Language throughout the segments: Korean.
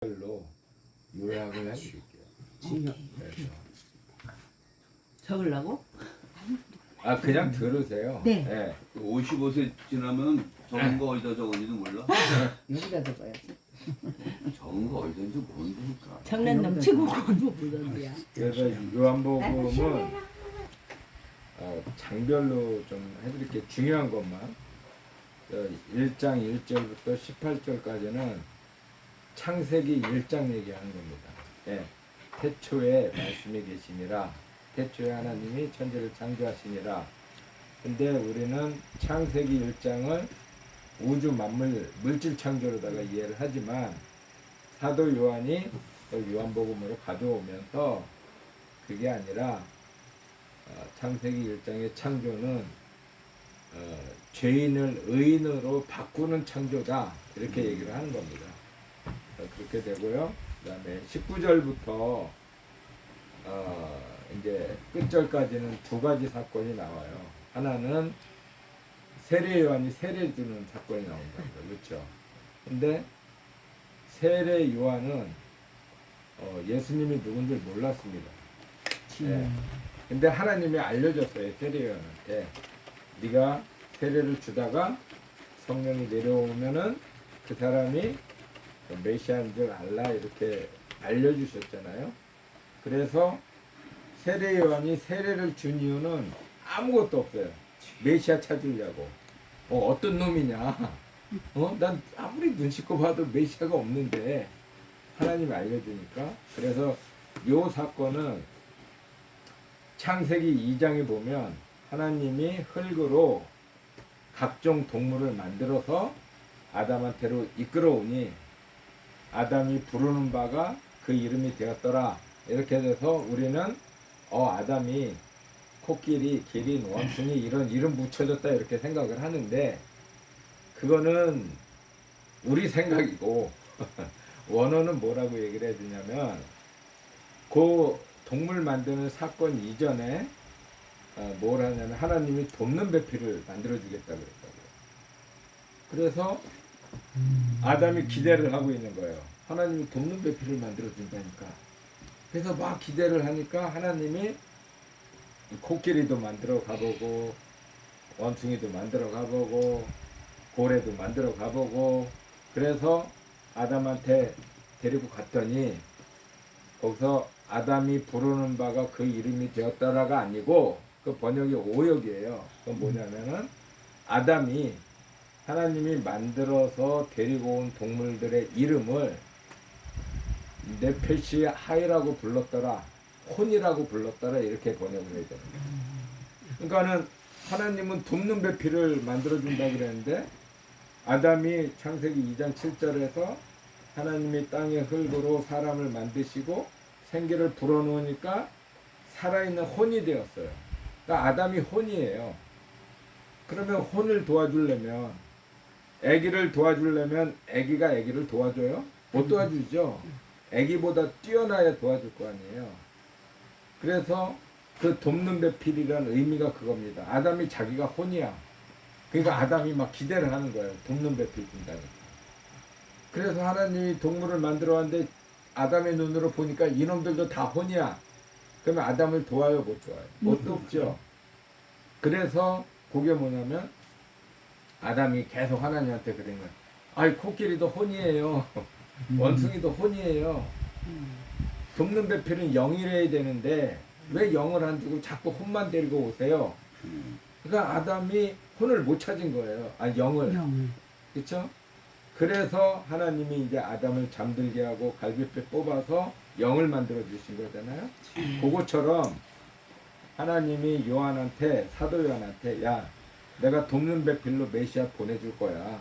별로 요약을 해드릴게요. 그래서 적으려고? 그냥 들으세요. 네. 네. 55세 지나면 적은 거 어디다 적은지도 몰라? 여기다 적어야지. 적은 거 어디든지 모른다니까. 장난 넘치고 공부 불던데야. 그래서 요한복음은 장별로 좀 해드릴게요. 중요한 것만. 1장 1절부터 18절까지는 창세기 1장 얘기하는 겁니다. 예. 태초에 말씀이 계시니라. 태초에 하나님이 천지를 창조하시니라. 근데 우리는 창세기 1장을 우주 만물 물질 창조로다가 이해를 하지만 사도 요한이 요한복음으로 가져오면서 그게 아니라 창세기 1장의 창조는 죄인을 의인으로 바꾸는 창조다 이렇게 얘기를 하는 겁니다. 그렇게 되고요. 그 다음에 19절부터 이제 끝절까지는 두 가지 사건이 나와요. 하나는 세례 요한이 세례 주는 사건이 나온다. 그렇죠. 근데 세례 요한은 예수님이 누군지 몰랐습니다. 네. 근데 하나님이 알려줬어요. 세례 요한한테. 네가 세례를 주다가 성령이 내려오면은 그 사람이 메시아인 줄 알라 이렇게 알려주셨잖아요. 그래서 세례 요한이 세례를 준 이유는 아무것도 없어요. 메시아 찾으려고. 어떤 놈이냐. 난 아무리 눈 씻고 봐도 메시아가 없는데 하나님이 알려주니까. 그래서 요 사건은 창세기 2장에 보면 하나님이 흙으로 각종 동물을 만들어서 아담한테로 이끌어오니 아담이 부르는 바가 그 이름이 되었더라. 이렇게 돼서 우리는 아담이 코끼리, 기린, 원숭이 이런 이름 붙여줬다 이렇게 생각을 하는데 그거는 우리 생각이고 원어는 뭐라고 얘기를 해주냐면 그 동물 만드는 사건 이전에 뭘 하냐면 하나님이 돕는 배필을 만들어주겠다 그랬다고요. 그래서 아담이 기대를 하고 있는 거예요. 하나님이 돕는 배필을 만들어준다니까. 그래서 막 기대를 하니까 하나님이 코끼리도 만들어 가보고 원숭이도 만들어 가보고 고래도 만들어 가보고 그래서 아담한테 데리고 갔더니 거기서 아담이 부르는 바가 그 이름이 되었다라가 아니고 그 번역이 오역이에요. 그건 뭐냐면은 아담이 하나님이 만들어서 데리고 온 동물들의 이름을 네페시 하이라고 불렀더라, 혼이라고 불렀더라 이렇게 번역을 해야 됩니다. 그러니까는 하나님은 돕는 배필을 만들어준다 그랬는데 아담이 창세기 2장 7절에서 하나님이 땅의 흙으로 사람을 만드시고 생기를 불어넣으니까 살아있는 혼이 되었어요. 그러니까 아담이 혼이에요. 그러면 혼을 도와주려면 아기를 도와주려면 아기가 아기를 도와줘요? 못 도와주죠. 아기보다 뛰어나야 도와줄 거 아니에요. 그래서 그 돕는 배필이라는 의미가 그겁니다. 아담이 자기가 혼이야. 그러니까 아담이 막 기대를 하는 거예요. 돕는 배필 준다니까. 그래서 하나님이 동물을 만들어 왔는데 아담의 눈으로 보니까 이놈들도 다 혼이야. 그러면 아담을 도와요, 못 도와요? 못 돕죠. 그래서 그게 뭐냐면 아담이 계속 하나님한테 그런 거예요. 아이 코끼리도 혼이에요. 원숭이도 혼이에요. 돕는 배필은 영이래야 되는데 왜 영을 안 주고 자꾸 혼만 데리고 오세요? 그러니까 아담이 혼을 못 찾은 거예요. 영을. 그렇죠? 그래서 하나님이 이제 아담을 잠들게 하고 갈비뼈 뽑아서 영을 만들어 주신 거잖아요. 그것처럼 하나님이 요한한테 사도 요한한테 야 내가 돕는 배필로 메시아 보내줄 거야.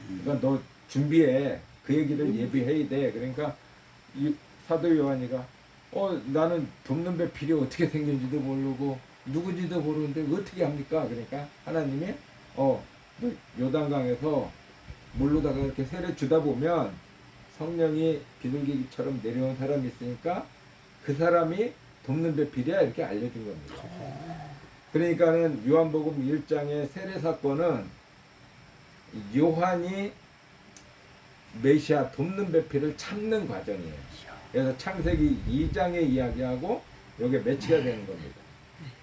그러니까 너 준비해. 그 얘기를 예비해야 돼. 그러니까 이 사도 요한이가 나는 돕는 배필이 어떻게 생긴지도 모르고 누구지도 모르는데 어떻게 합니까? 그러니까 하나님이 요단강에서 물로다가 이렇게 세례 주다 보면 성령이 비둘기처럼 내려온 사람이 있으니까 그 사람이 돕는 배필이야 이렇게 알려준 겁니다. 그러니까는 요한복음 1장의 세례 사건은 요한이 메시아 돕는 배필을 찾는 과정이에요. 그래서 창세기 2장의 이야기하고 이게 매치가 되는 겁니다.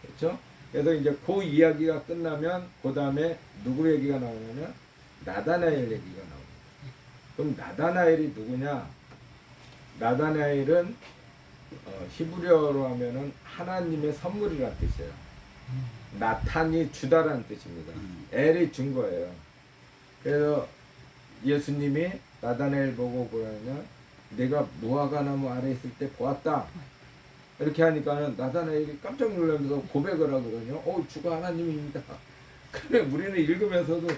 그렇죠? 그래서 이제 그 이야기가 끝나면 그 다음에 누구 얘기가 나오냐면 나다나엘 얘기가 나옵니다. 그럼 나다나엘이 누구냐? 나다나엘은 히브리어로 하면은 하나님의 선물이라는 뜻이에요. 나탄이 주다라는 뜻입니다. 엘이 준 거예요. 그래서 예수님이 나다나엘 보고 그러냐, 내가 무화과나무 아래 있을 때 보았다. 이렇게 하니까는 나다나엘이 깜짝 놀라면서 고백을 하거든요. 주가 하나님입니다. 근데 우리는 읽으면서도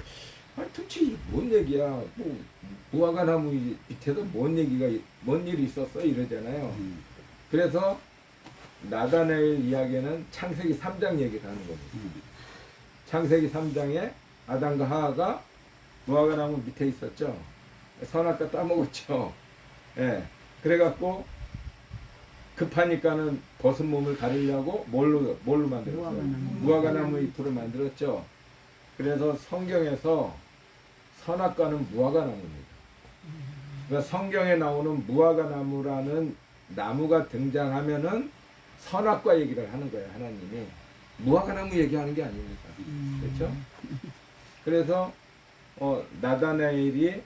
도대체 이게 뭔 얘기야? 뭐 무화과나무 밑에도 뭔 일이 있었어? 이러잖아요. 그래서 나다나엘 이야기는 창세기 3장 얘기를 하는 겁니다. 창세기 3장에 아담과 하와가 무화과나무 밑에 있었죠. 선악과 따먹었죠. 예. 그래갖고 급하니까는 벗은 몸을 가리려고 뭘로 만들었어요? 무화과나무 잎으로 만들었죠. 그래서 성경에서 선악과는 무화과나무입니다. 그러니까 성경에 나오는 무화과나무라는 나무가 등장하면은 선악과 얘기를 하는 거예요. 하나님이 무화과나무 얘기하는 게 아닙니다. 그렇죠? 그래서 나다나엘이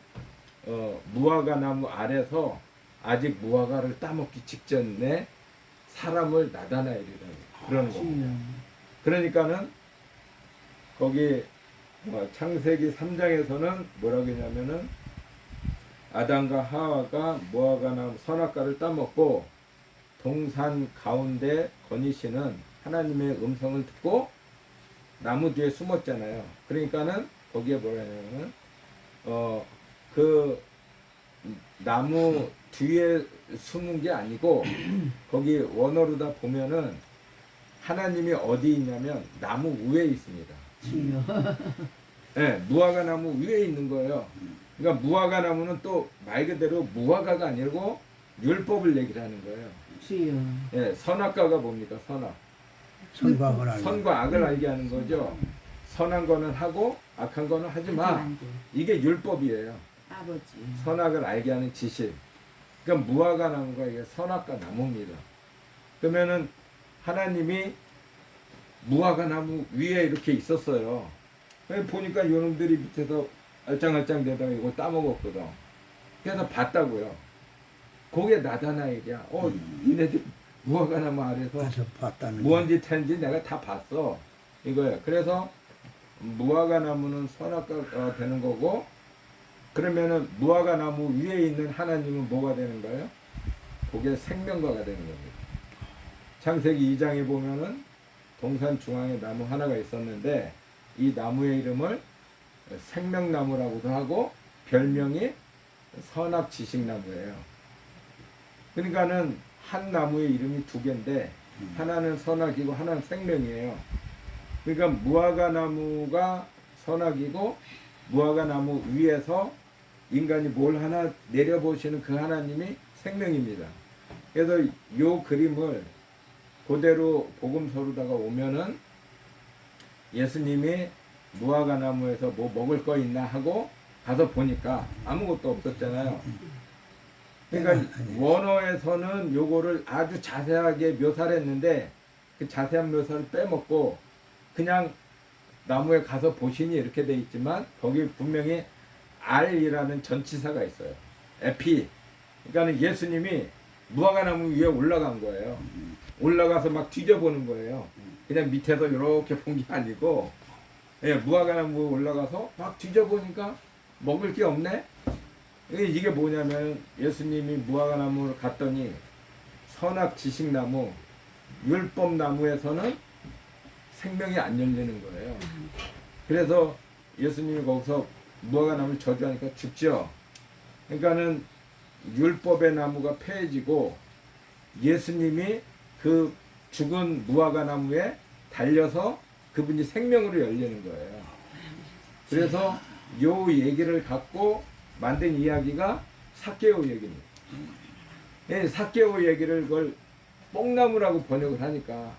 무화과나무 아래서 아직 무화과를 따먹기 직전에 사람을 나다나엘이라고 그러는 겁니다. 그러니까는 거기 창세기 3장에서는 뭐라고 했냐면은 아담과 하와가 무화과나무 선악과를 따먹고 동산 가운데 거니시는 하나님의 음성을 듣고 나무 뒤에 숨었잖아요. 그러니까는 거기에 뭐라냐면은 그 나무 뒤에 숨은 게 아니고 거기 원어로 다 보면은 하나님이 어디 있냐면 나무 위에 있습니다. 네, 무화과 나무 위에 있는 거예요. 그러니까 무화과 나무는 또 말 그대로 무화과가 아니고 율법을 얘기를 하는 거예요. 네, 선악과가 뭡니까? 선과 악을 알게 하는 거죠. 선한 거는 하고 악한 거는 하지 마. 이게 율법이에요. 아버지. 선악을 알게 하는 지식. 그러니까 무화과 나무가 이게 선악과 나무입니다. 그러면은 하나님이 무화과 나무 위에 이렇게 있었어요. 보니까 요놈들이 밑에서 알짱알짱 대다가 이걸 따먹었거든. 그래서 봤다고요. 그게 나다나엘이야. 니네들 무화과 나무 아래서 무언 짓 했는지 내가 다 봤어. 이거예요. 그래서 무화과 나무는 선악과가 되는 거고, 그러면은 무화과 나무 위에 있는 하나님은 뭐가 되는 거예요? 그게 생명과가 되는 겁니다. 창세기 2장에 보면은 동산 중앙에 나무 하나가 있었는데 이 나무의 이름을 생명나무라고도 하고 별명이 선악지식나무예요. 그러니까는 한 나무의 이름이 두 개인데 하나는 선악이고 하나는 생명이에요. 그러니까 무화과 나무가 선악이고 무화과 나무 위에서 인간이 뭘 하나 내려보시는 그 하나님이 생명입니다. 그래서 이 그림을 그대로 복음서로다가 오면은 예수님이 무화과 나무에서 뭐 먹을 거 있나 하고 가서 보니까 아무것도 없었잖아요. 그러니까 원어에서는 요거를 아주 자세하게 묘사를 했는데 그 자세한 묘사를 빼먹고 그냥 나무에 가서 보시니 이렇게 돼 있지만 거기 분명히 R이라는 전치사가 있어요. 에피. 그러니까 예수님이 무화과 나무 위에 올라간 거예요. 올라가서 막 뒤져보는 거예요. 그냥 밑에서 이렇게 본 게 아니고 무화과 나무 올라가서 막 뒤져보니까 먹을 게 없네. 이게 뭐냐면 예수님이 무화과 나무를 갔더니 선악 지식나무, 율법나무에서는 생명이 안 열리는 거예요. 그래서 예수님이 거기서 무화과 나무를 저주하니까 죽죠. 그러니까는 율법의 나무가 폐해지고 예수님이 그 죽은 무화과 나무에 달려서 그분이 생명으로 열리는 거예요. 그래서 요 얘기를 갖고 만든 이야기가 삭개오 얘기입니다. 삭개오 얘기를 그걸 뽕나무라고 번역을 하니까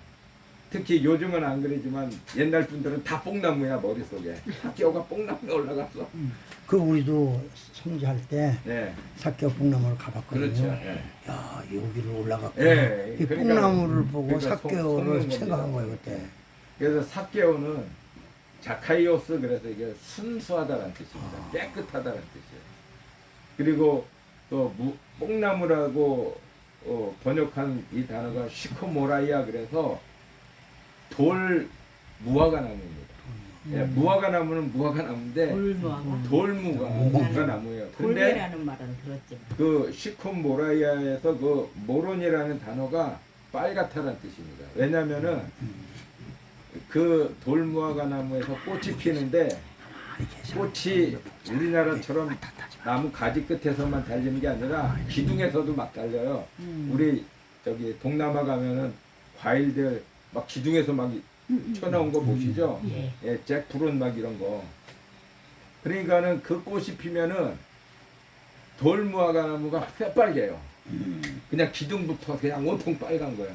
특히 요즘은 안 그러지만 옛날 분들은 다 뽕나무야 머릿속에. 사개오가 뽕나무에 올라갔어. 그 우리도 성지할 때 예. 사개오 뽕나무를 가봤거든요. 그렇죠. 예. 야 여기를 올라갔고 예, 이 그러니까- 뽕나무를 보고 그러니까 사개오를 속는 생각한 겁니다. 거예요 그때. 그래서 사개오는 자카이오스 그래서 이게 순수하다는 뜻입니다. 깨끗하다는 뜻이에요. 그리고 또 뽕나무라고 번역한 이 단어가 시코모라이아 그래서 돌 무화과 나무입니다. 예, 무화과 나무는 무화과 나무인데 돌무화과. 돌무가 무화과 나무예요. 근데 돌매라는 말은 들었지만. 그 시콤모라이아에서 그 모론이라는 단어가 빨갛다는 뜻입니다. 왜냐면은 그 돌무화과 나무에서 꽃이 피는데 꽃이 우리나라처럼 나무 가지 끝에서만 달리는 게 아니라 기둥에서도 막 달려요. 우리 저기 동남아 가면은 과일들 막 기둥에서 막 튀어나온 거 보시죠? 예. 예, 잭프룬 막 이런 거. 그러니까는 그 꽃이 피면은 돌무화과 나무가 새빨개요. 그냥 기둥부터 그냥 온통 빨간 거야.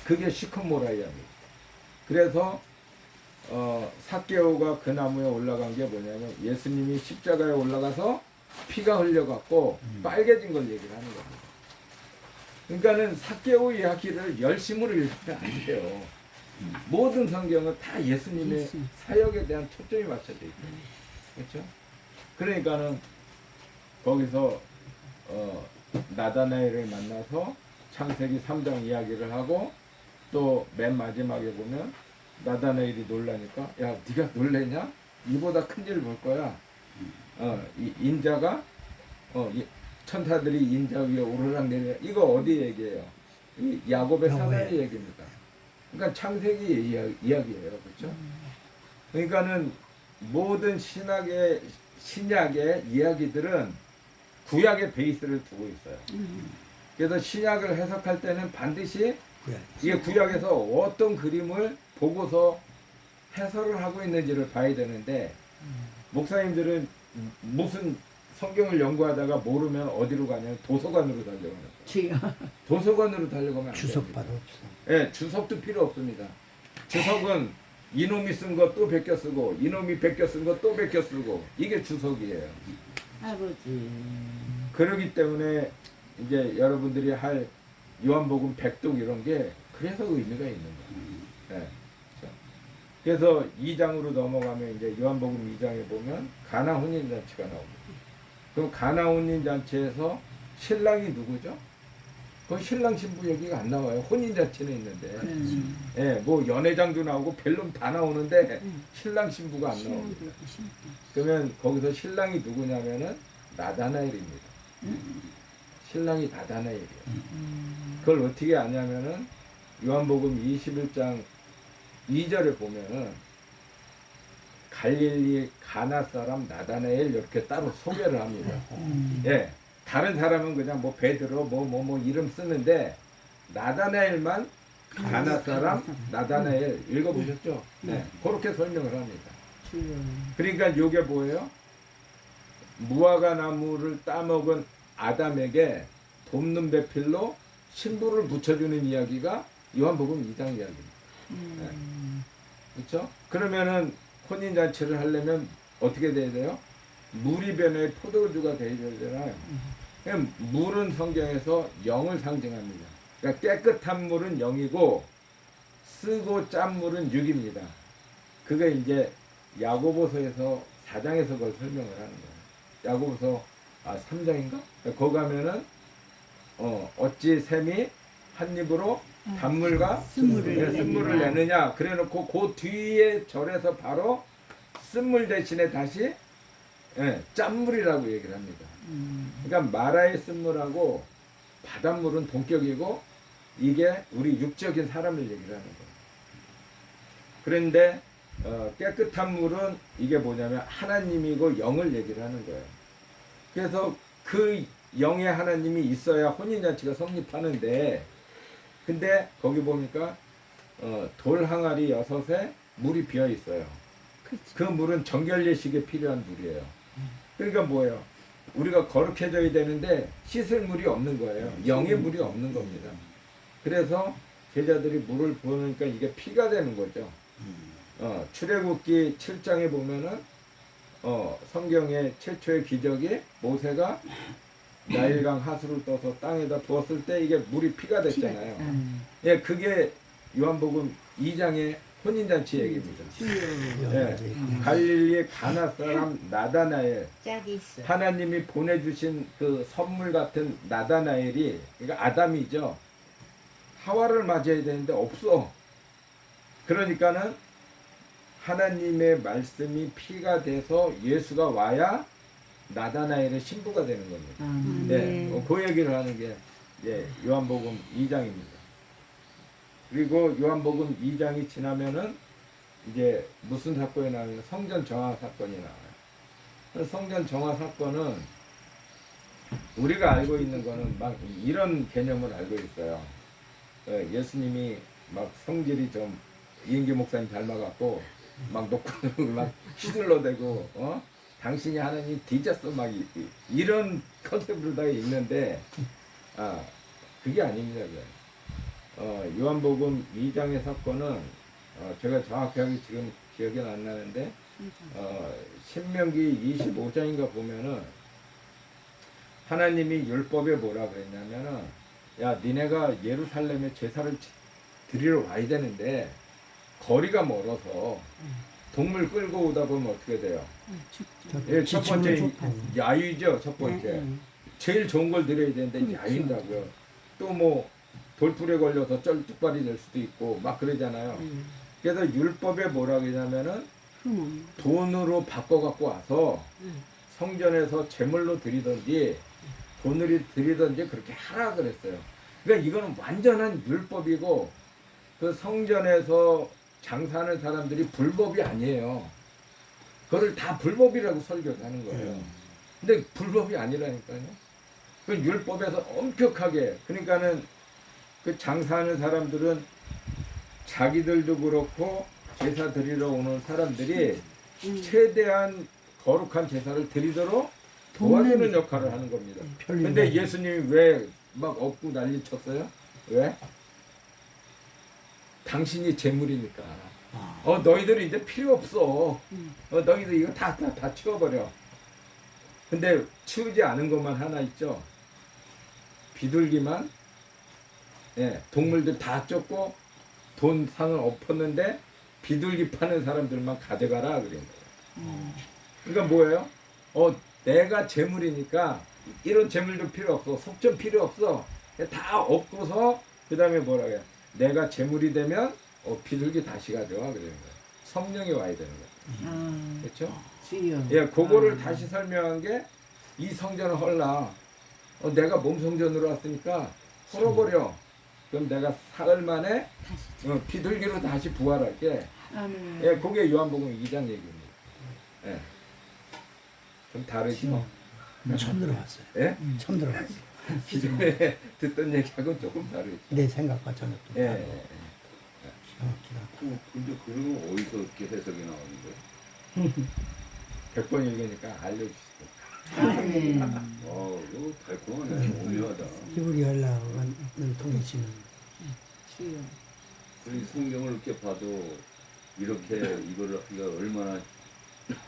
그게 시커모라이아입니다. 그래서 사개오가 그 나무에 올라간 게 뭐냐면 예수님이 십자가에 올라가서 피가 흘려갖고 빨개진 걸 얘기를 하는 겁니다. 그러니까는 사개오 이야기를 열심으로 읽으면 안 돼요. 모든 성경은 다 예수님의 예수. 사역에 대한 초점이 맞춰져 있거든요. 그렇죠? 그러니까는 거기서 나다나엘을 만나서 창세기 3장 이야기를 하고 또 맨 마지막에 보면 나다나엘이 놀라니까 야 네가 놀래냐? 이보다 큰 일 볼 거야. 이 인자가 이 천사들이 인자 위에 오르락내리락 이거 어디 얘기예요? 이 야곱의 사나이 얘기입니다. 그러니까 창세기 이야기예요, 그렇죠? 그러니까는 모든 신약의 이야기들은 구약의 베이스를 두고 있어요. 그래서 신약을 해석할 때는 반드시 이게 구약에서 어떤 그림을 보고서 해설을 하고 있는지를 봐야 되는데 목사님들은 무슨 성경을 연구하다가 모르면 어디로 가냐면 도서관으로 달려가는 거예요. 주여. 도서관으로 달려가면 안 주석 됩니다. 바로 없어. 예, 주석도 필요 없습니다. 주석은 이놈이 쓴 거 또 베껴 쓰고 이놈이 베껴 쓴 거 또 베껴 쓰고 이게 주석이에요. 아버지. 그러기 때문에 이제 여러분들이 할 요한복음 백독 이런 게 그래서 의미가 있는 거예요. 예. 그래서 2장으로 넘어가면 이제 요한복음 2장에 보면 가나 혼인잔치가 나옵니다. 그럼 가나 혼인잔치에서 신랑이 누구죠? 그 신랑 신부 얘기가 안 나와요. 혼인잔치는 있는데. 예, 뭐 연회장도 나오고 별놈 다 나오는데 신랑 신부가 안 나옵니다. 그러면 거기서 신랑이 누구냐면은 나다나엘입니다. 신랑이 나다나엘이에요. 그걸 어떻게 아냐면은 요한복음 21장 2절에 보면은 갈릴리 가나 사람 나다나엘 이렇게 따로 소개를 합니다. 예, 다른 사람은 그냥 뭐 베드로 뭐 이름 쓰는데 나다나엘만 가나 사람 나다나엘 읽어보셨죠? 네, 그렇게 설명을 합니다. 주여. 그러니까 요게 뭐예요? 무화과 나무를 따먹은 아담에게 돕는 배필로 신부를 붙여주는 이야기가 요한복음 2장 이야기입니다. 그렇죠? 그러면은 혼인잔치를 하려면 어떻게 돼야 돼요? 물이 변해 포도주가 돼야 되잖아요. 그럼 물은 성경에서 영을 상징합니다. 그러니까 깨끗한 물은 영이고 쓰고 짠 물은 육입니다. 그게 이제 야고보서에서 4장에서 그걸 설명을 하는 거예요. 야고보서 3장인가? 거기 가면은 어찌 샘이 한 입으로 단물과 쓴물을 내느냐 그래놓고 그 뒤에 절에서 바로 쓴물 대신에 다시 짠물이라고 얘기를 합니다. 그러니까 마라의 쓴물하고 바닷물은 동격이고 이게 우리 육적인 사람을 얘기를 하는 거예요. 그런데 깨끗한 물은 이게 뭐냐면 하나님이고 영을 얘기를 하는 거예요. 그래서 그 영의 하나님이 있어야 혼인잔치가 성립하는데 근데 거기 보니까 돌 항아리 6에 물이 비어 있어요. 그 물은 정결 예식에 필요한 물이에요. 그러니까 뭐예요? 우리가 거룩해져야 되는데 씻을 물이 없는 거예요. 영의 물이 없는 겁니다. 그래서 제자들이 물을 부으니까 이게 피가 되는 거죠. 출애굽기 7장에 보면은 성경의 최초의 기적이 모세가 나일강 하수를 떠서 땅에다 부었을 때 이게 물이 피가 됐잖아요. 예, 그게 요한복음 2장의 혼인잔치 얘기입니다. 예, 갈릴리의 가나 사람 나다나엘, 짝이 있어. 하나님이 보내주신 그 선물 같은 나다나엘이, 그러니까 아담이죠. 하와를 맞이해야 되는데 없어. 그러니까는 하나님의 말씀이 피가 돼서 예수가 와야 나다나엘의 신부가 되는 겁니다. 네, 그 얘기를 하는 게 요한복음 2장입니다. 그리고 요한복음 2장이 지나면은 이제 무슨 사건이 나오냐면 성전 정화 사건이 나와요. 성전 정화 사건은 우리가 알고 있는 거는 막 이런 개념을 알고 있어요. 예수님이 막 성질이 좀 이은기 목사님 닮아갖고 막 놓고 막 휘둘러대고 당신이 하나님 뒤졌어 막 이런 컨셉으로 다 있는데 그게 아닙니다. 요한복음 2장의 사건은 제가 정확하게 지금 기억이 안 나는데 신명기 25장인가 보면은 하나님이 율법에 뭐라 그랬냐면은 야 니네가 예루살렘에 제사를 드리러 와야 되는데 거리가 멀어서 동물 끌고 오다 보면 어떻게 돼요? 예, 첫 번째 야유죠. 첫 번째 제일 좋은 걸 드려야 되는데 야유인다고요. 또 뭐 돌풀에 걸려서 쩔뚝발이 될 수도 있고 막 그러잖아요. 그래서 율법에 뭐라 그러냐면은 돈으로 바꿔 갖고 와서 성전에서 제물로 드리든지 돈으로 드리든지 그렇게 하라 그랬어요. 그러니까 이거는 완전한 율법이고 그 성전에서 장사하는 사람들이 불법이 아니에요. 그걸 다 불법이라고 설교하는 거예요. 근데 불법이 아니라니까요. 그 율법에서 엄격하게, 그러니까는 그 장사하는 사람들은 자기들도 그렇고 제사 드리러 오는 사람들이 최대한 거룩한 제사를 드리도록 도와주는 역할을 하는 겁니다. 근데 예수님이 왜 막 얻고 난리 쳤어요? 왜? 당신이 재물이니까. 너희들 이제 필요 없어. 너희들 이거 다 치워버려. 근데 치우지 않은 것만 하나 있죠. 비둘기만, 동물들 다 쫓고 돈 상을 엎었는데 비둘기 파는 사람들만 가져가라 그런 거예요. 그러니까 뭐예요? 내가 재물이니까 이런 재물도 필요 없어. 속전 필요 없어. 다 엎고서 그 다음에 뭐라 그래? 내가 재물이 되면 비둘기 다시 가져와 그러는 거예요. 성령이 와야 되는 거예요. 그렇죠? 예, 그거를 다시 설명한 게 이 성전을 헐라. 내가 몸 성전으로 왔으니까 헐어버려. 그럼 내가 사흘 만에 비둘기로 다시 부활할게. 예, 그게 요한복음 2장 얘기입니다. 예. 좀 다르죠? 처음 들어봤어요. 예? 처음 들어봤어요. 기존에 듣던 얘기하고는 조금 다르죠. 내 생각과 전혀 또 예. 다르고. 기가 막히다. 근데 그거 어디서 이렇게 해석이 나오는데? 100번 읽으니까 알려주시죠. 이거 달콤하네. 오묘하다. 히브리 연락을 통해지는 우리 성경을 이렇게 봐도 이렇게 이거를 하기가 얼마나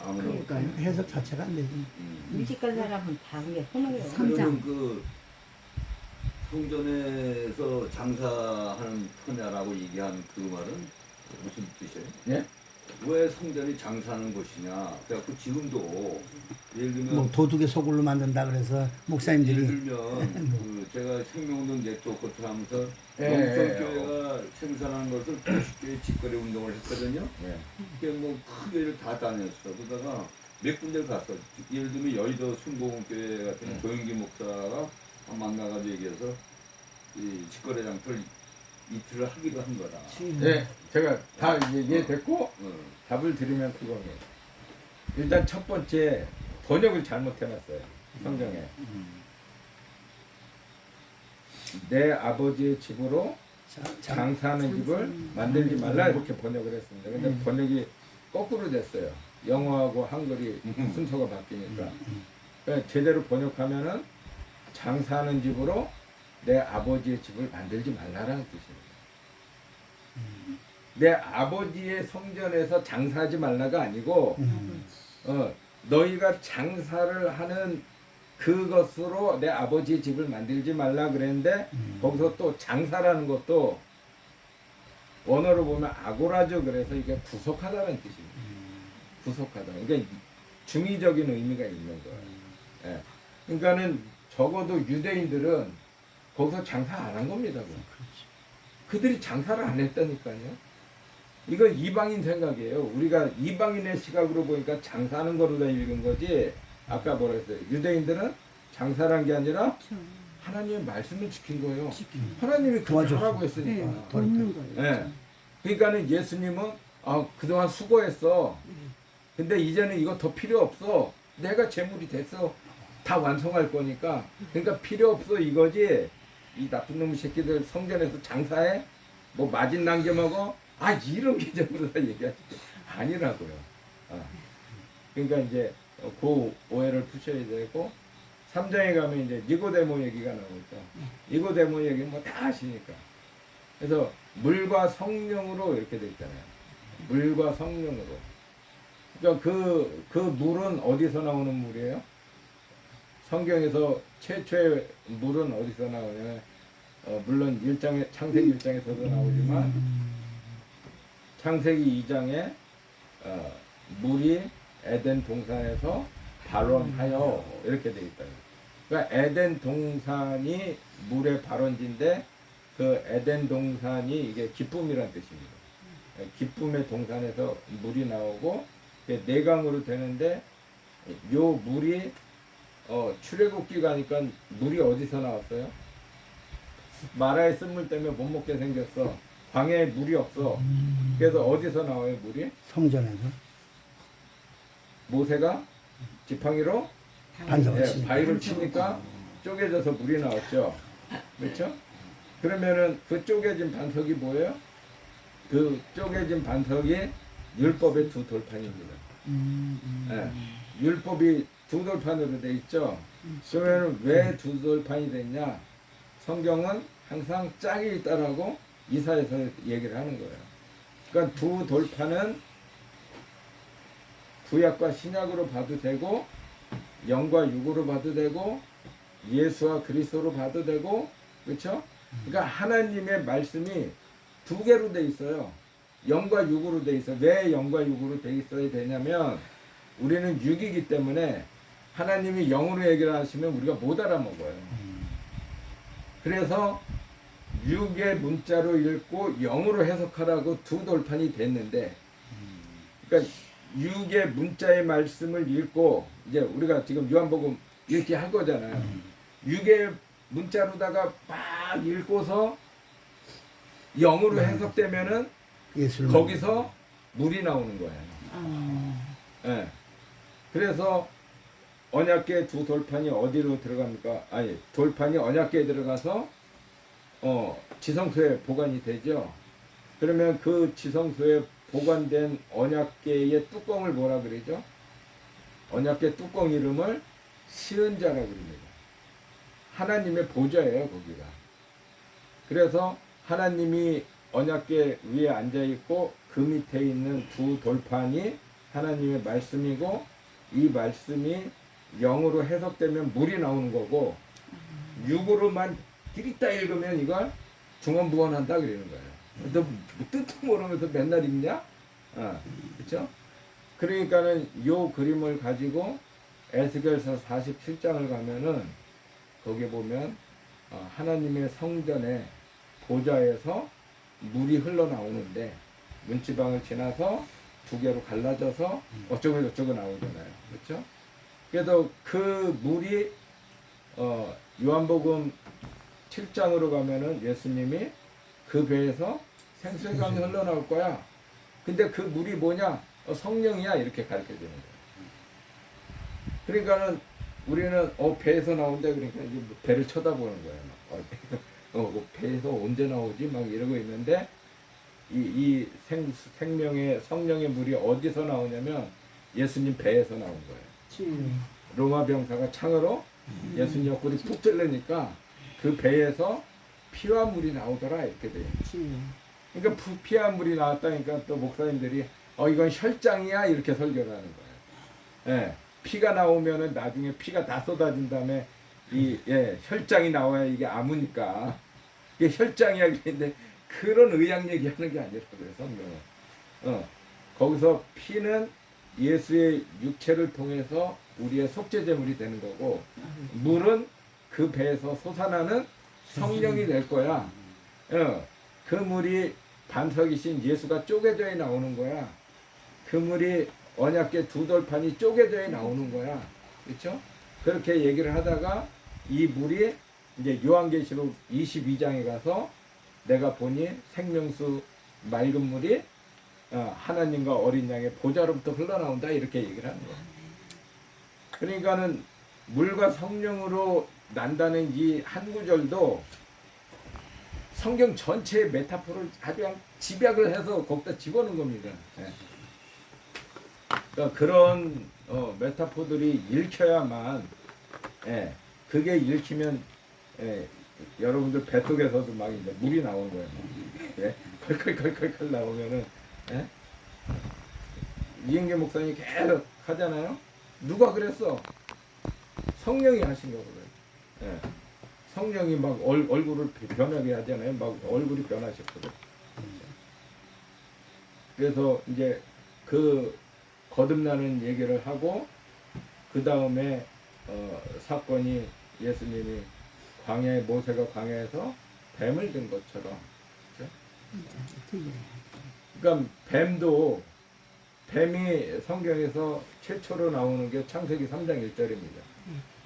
아무나 그러니까요. 해석 자체가 안 되지. 뮤지컬 사람은 다 그게 손으로 그러면 그 성전에서 장사하는 터냐라고 얘기한 그 말은 무슨 뜻이에요? 예? 왜 성전이 장사하는 곳이냐? 그래갖고 지금도 예를 들면 뭐 도둑의 소굴로 만든다 그래서 목사님들이 예를 들면 그 제가 생명운동 네트워크 하면서 예, 영천교회가 생산하는 것을 90개의 직거래 운동을 했거든요. 예. 그게 뭐 크게를 다 다녔어. 그러다가 몇 군데를 갔어. 예를 들면 여의도 순복음교회 같은 조영기 목사가 만나가지고 얘기해서 이 직거래 장터를 이틀을 하기도 한 거다. 예, 제가 다 이해됐고 답을 드리면 그겁니다. 일단 첫 번째 번역을 잘못해놨어요. 성경에. 내 아버지의 집으로 장사하는 집을 만들지 말라 이렇게 번역을 했습니다. 근데 번역이 거꾸로 됐어요. 영어하고 한글이 순서가 바뀌니까. 그러니까 제대로 번역하면은 장사하는 집으로 내 아버지의 집을 만들지 말라라는 뜻입니다. 내 아버지의 성전에서 장사하지 말라가 아니고 너희가 장사를 하는 그것으로 내 아버지의 집을 만들지 말라 그랬는데 거기서 또 장사라는 것도 원어로 보면 아고라죠. 그래서 이게 구속하다는 뜻입니다. 구속하다. 그러니까 중의적인 의미가 있는 거예요. 예. 그러니까는 적어도 유대인들은 거기서 장사 안 한 겁니다. 그들이 장사를 안 했다니까요. 이건 이방인 생각이에요. 우리가 이방인의 시각으로 보니까 장사하는 거로 다 읽은 거지. 아까 뭐라 했어요? 유대인들은 장사를 한 게 아니라 하나님의 말씀을 지킨 거예요. 하나님이 그렇게 도와줬어. 하라고 했으니까. 네, 돕는 거예요. 예. 그러니까는 예수님은 그동안 수고했어. 근데 이제는 이거 더 필요 없어. 내가 재물이 됐어. 다 완성할 거니까. 그러니까 필요 없어 이거지. 이 나쁜 놈의 새끼들 성전에서 장사해? 뭐 마진 남겨 먹어? 이런 개념으로 다 얘기하시죠. 아니라고요. 그러니까 이제 그 오해를 푸셔야 되고 3장에 가면 이제 니고데모 얘기가 나오죠. 니고데모 얘기는 뭐 다 아시니까. 그래서 물과 성령으로 이렇게 돼 있잖아요. 물과 성령으로. 그러니까 그 물은 어디서 나오는 물이에요? 성경에서 최초의 물은 어디서 나오냐면 물론 창세기 1장에서도 나오지만 창세기 2장에 물이 에덴 동산에서 발원하여 이렇게 돼 있다. 그러니까 에덴 동산이 물의 발원지인데 그 에덴 동산이 이게 기쁨이란 뜻입니다. 기쁨의 동산에서 물이 나오고 내강으로 되는데 요 물이 출애굽기 가니까 물이 어디서 나왔어요? 마라의 쓴물 때문에 못 먹게 생겼어. 광야에 물이 없어. 그래서 어디서 나와요 물이? 성전에서 모세가 지팡이로 반석을 치니까. 바위를 치니까 쪼개져서 물이 나왔죠. 그렇죠? 그러면은 그 쪼개진 반석이 뭐예요? 그 쪼개진 반석이 율법의 두 돌판입니다. 예, 율법이 두 돌판으로 돼 있죠. 그러면 왜 두 돌판이 됐냐? 성경은 항상 짝이 있다라고 이사에서 얘기를 하는 거예요. 그러니까 두 돌판은 구약과 신약으로 봐도 되고 영과 육으로 봐도 되고 예수와 그리스도로 봐도 되고 그렇죠? 그러니까 하나님의 말씀이 두 개로 돼 있어요. 영과 육으로 돼 있어요. 왜 영과 육으로 돼 있어야 되냐면 우리는 육이기 때문에 하나님이 영으로 얘기를 하시면 우리가 못 알아먹어요. 그래서 육의 문자로 읽고 영으로 해석하라고 두 돌판이 됐는데 그러니까 육의 문자의 말씀을 읽고 이제 우리가 지금 요한복음 이렇게 할 거잖아요. 육의 문자로다가 막 읽고서 영으로 해석되면은 예수를 거기서 물이 나오는 거예요. 예. 그래서 언약궤 두 돌판이 어디로 들어갑니까? 돌판이 언약궤에 들어가서 지성소에 보관이 되죠. 그러면 그 지성소에 보관된 언약궤의 뚜껑을 뭐라 그러죠? 언약궤 뚜껑 이름을 시은자라고 그럽니다. 하나님의 보좌예요, 거기가. 그래서 하나님이 언약궤 위에 앉아 있고 그 밑에 있는 두 돌판이 하나님의 말씀이고 이 말씀이 영으로 해석되면 물이 나오는 거고 육으로만 들이다 읽으면 이걸 중언부언한다 그러는 거예요. 너 뜻도 모르면서 맨날 읽냐? 그렇죠? 그러니까는 요 그림을 가지고 에스겔서 47장을 가면은 거기에 보면 하나님의 성전에 보좌에서 물이 흘러나오는데 문지방을 지나서 두 개로 갈라져서 어쩌고 저쩌고 나오잖아요. 그렇죠? 그래서 그 물이 요한복음 7장으로 가면은 예수님이 그 배에서 생수의 강이 흘러나올 거야. 근데 그 물이 뭐냐? 성령이야. 이렇게 가르쳐 주는 거예요. 그러니까는 우리는 배에서 나온다 그러니까 이제 배를 쳐다보는 거예요. 배에서 언제 나오지? 막 이러고 있는데 이 생명의 성령의 물이 어디서 나오냐면 예수님 배에서 나온 거예요. 로마 병사가 창으로 예수님 옆구리 푹 찔르니까 그 배에서 피와 물이 나오더라 이렇게 돼요. 그러니까 피한 물이 나왔다니까 또 목사님들이 이건 혈장이야 이렇게 설교를 하는 거예요. 예, 피가 나오면은 나중에 피가 다 쏟아진 다음에 혈장이 나와야 이게 암이니까 이게 혈장이야 그랬는데 그런 의학 얘기하는 게 아니라고요 성경은. 거기서 피는 예수의 육체를 통해서 우리의 속죄제물이 되는 거고 물은 그 배에서 솟아나는 성령이 될 거야. 그 물이 반석이신 예수가 쪼개져야 나오는 거야. 그 물이 언약궤 두 돌판이 쪼개져야 나오는 거야. 그렇죠? 그렇게 얘기를 하다가 이 물이 이제 요한계시록 22장에 가서 내가 보니 생명수 맑은 물이 하나님과 어린 양의 보좌로부터 흘러나온다 이렇게 얘기를 하는 거야. 그러니까는 물과 성령으로 난다는 이 한 구절도 성경 전체의 메타포를 아주 그냥 집약을 해서 거기다 집어넣은 겁니다. 그러니까 그런 메타포들이 읽혀야만 그게 읽히면 여러분들 배 속에서도 막 이제 물이 나오는 거예요. 컬컬컬컬 나오면은 이은계 목사님이 계속 하잖아요. 누가 그랬어? 성령이 하신 거거든요. 성령이 막 얼굴을 변하게 하잖아요. 막 얼굴이 변하셨거든. 그래서 이제 그 거듭나는 얘기를 하고 그 다음에 사건이 예수님이 광야에 모세가 광야에서 뱀을 든 것처럼, 그렇죠? 그러니까 뱀이 성경에서 최초로 나오는 게 창세기 3장 1절입니다.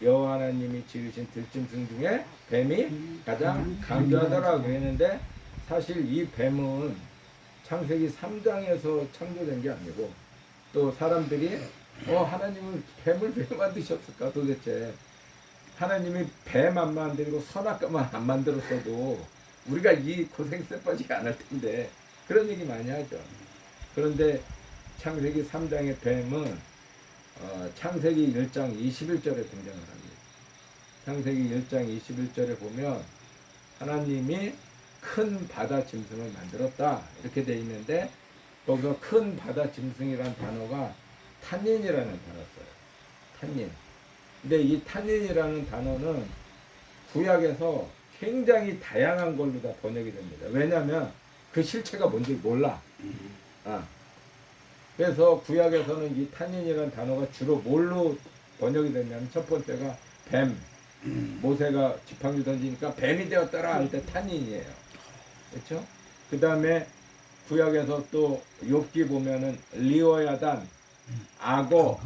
여호와 하나님이 지으신 들짐승 중에 뱀이 가장 강조하더라고 그랬는데 사실 이 뱀은 창세기 3장에서 창조된 게 아니고 또 사람들이 하나님은 뱀을 왜 만드셨을까 도대체 하나님이 뱀 안 만들고 선악과만 안 만들었어도 우리가 이 고생세 빠지게 안 할 텐데 그런 얘기 많이 하죠. 그런데 창세기 3장의 뱀은 창세기 1장 21절에 등장을 합니다. 창세기 1장 21절에 보면 하나님이 큰 바다 짐승을 만들었다 이렇게 돼 있는데 거기서 큰 바다 짐승이라는 단어가 탄닌이라는 단어를 써요. 탄닌. 근데 이 탄닌이라는 단어는 구약에서 굉장히 다양한 걸로 다 번역이 됩니다. 왜냐하면 그 실체가 뭔지 몰라. 그래서 구약에서는 이 탄닌이라는 단어가 주로 뭘로 번역이 됐냐면 첫 번째가 뱀. 모세가 지팡이 던지니까 뱀이 되었더라 할 때 탄닌이에요. 그렇죠? 그 다음에 구약에서 또 욥기 보면은 리오야단, 악어,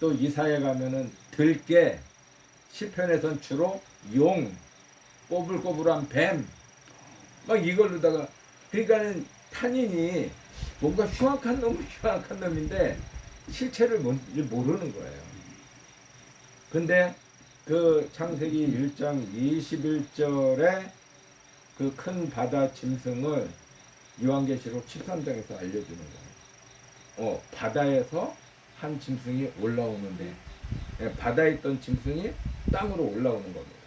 또 이사야 가면은 들깨, 시편에선 주로 용, 꼬불꼬불한 뱀, 막 이걸로다가 그러니까는 탄닌이 뭔가 흉악한 놈인데 실체를 뭔지 모르는 거예요. 근데 그 창세기 1장 21절에 그 큰 바다 짐승을 요한계시록 13장에서 알려주는 거예요. 바다에서 한 짐승이 올라오는데 바다에 있던 짐승이 땅으로 올라오는 겁니다.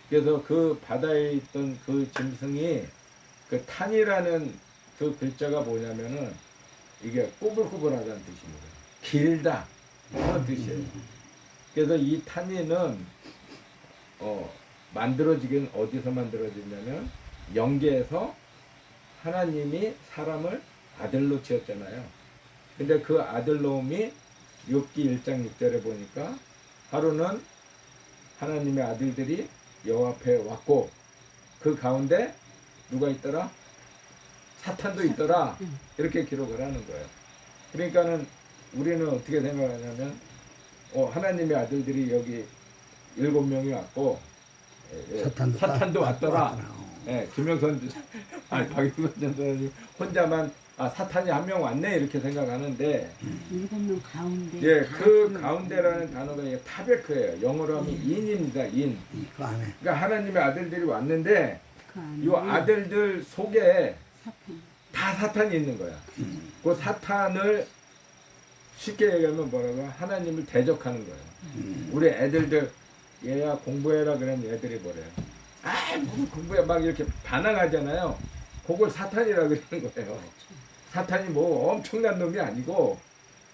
그래서 그 바다에 있던 그 짐승이 그 탄이라는 그 글자가 뭐냐면은 이게 꼬불꼬불하다는 뜻입니다. 길다 그런 뜻이에요. 그래서 이 탄이는 만들어지긴 어디서 만들어지냐면 영계에서 하나님이 사람을 아들로 지었잖아요. 근데 그 아들 놈이 욥기 1장 6절에 보니까 하루는 하나님의 아들들이 여호와 앞에 왔고 그 가운데 누가 있더라? 사탄도 있더라. 이렇게 기록을 하는 거예요. 그러니까는 우리는 어떻게 생각하냐면 하나님의 아들들이 여기 7명이 왔고 사탄도 왔더라. 김영선 박영선 전사님 혼자만 사탄이 한 명 왔네 이렇게 생각하는데 7명 가운데 그 가운데라는 단어가 타베크예요. 영어로 하면 인입니다. 인. 그 안에. 그러니까 하나님의 아들들이 왔는데 그 안에 이 아들들 속에 사탄. 다 사탄이 있는 거야. 그 사탄을 쉽게 얘기하면 뭐라고 하나님을 대적하는 거예요. 우리 애들들 얘야 공부해라 그러면 애들이 뭐래요? 무슨 공부해 막 이렇게 반항하잖아요. 그걸 사탄이라 그러는 거예요. 사탄이 뭐 엄청난 놈이 아니고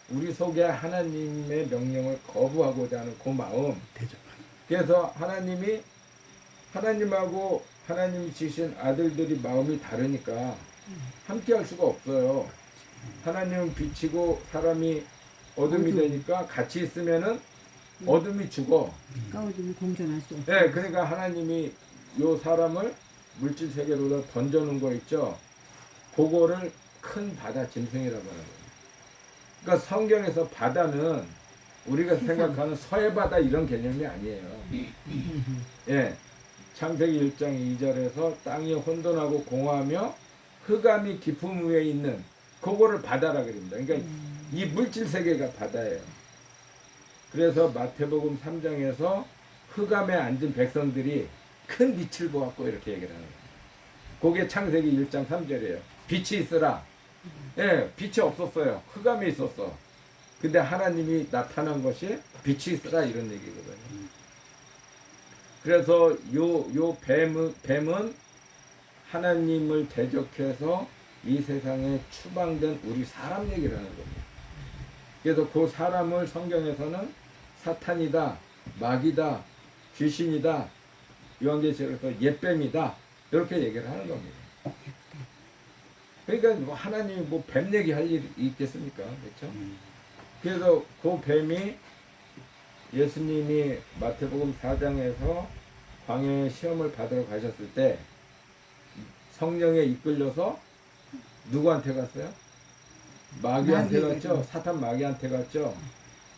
우리 속에 하나님의 명령을 거부하고자 하는 그 마음. 대접하는. 그래서 하나님이 하나님하고 하나님이 지으신 아들들이 마음이 다르니까 함께 할 수가 없어요. 하나님은 빛이고 사람이 어둠이 되니까 같이 있으면은 어둠이 죽어. 까오지면 공존할 수 없어. 예, 그러니까 하나님이 요 사람을 물질 세계로 던져놓은 거 있죠. 그거를 큰 바다 짐승이라고 하는 거예요. 그러니까 성경에서 바다는 우리가 생각하는 서해 바다 이런 개념이 아니에요. 예, 창세기 1장 2절에서 땅이 혼돈하고 공허하며 흑암이 깊음 위에 있는 그거를 바다라 그럽니다. 그러니까 이 물질 세계가 바다예요. 그래서 마태복음 3장에서 흑암에 앉은 백성들이 큰 빛을 보았고 이렇게 얘기를 하는 거예요. 그게 창세기 1장 3절이에요. 빛이 있으라. 예, 빛이 없었어요. 흑암에 있었어. 근데 하나님이 나타난 것이 빛이 있으라 이런 얘기거든요. 그래서 요 뱀은 하나님을 대적해서 이 세상에 추방된 우리 사람 얘기를 하는 겁니다. 그래서 그 사람을 성경에서는 사탄이다, 마귀다, 귀신이다, 요한계시록에서 옛뱀이다 이렇게 얘기를 하는 겁니다. 그러니까 뭐 하나님이 뭐 뱀 얘기할 일이 있겠습니까? 그렇죠? 그래서 그 뱀이 예수님이 마태복음 4장에서 광야에 시험을 받으러 가셨을 때 성령에 이끌려서 누구한테 갔어요? 마귀한테 갔죠? 사탄 마귀한테 갔죠?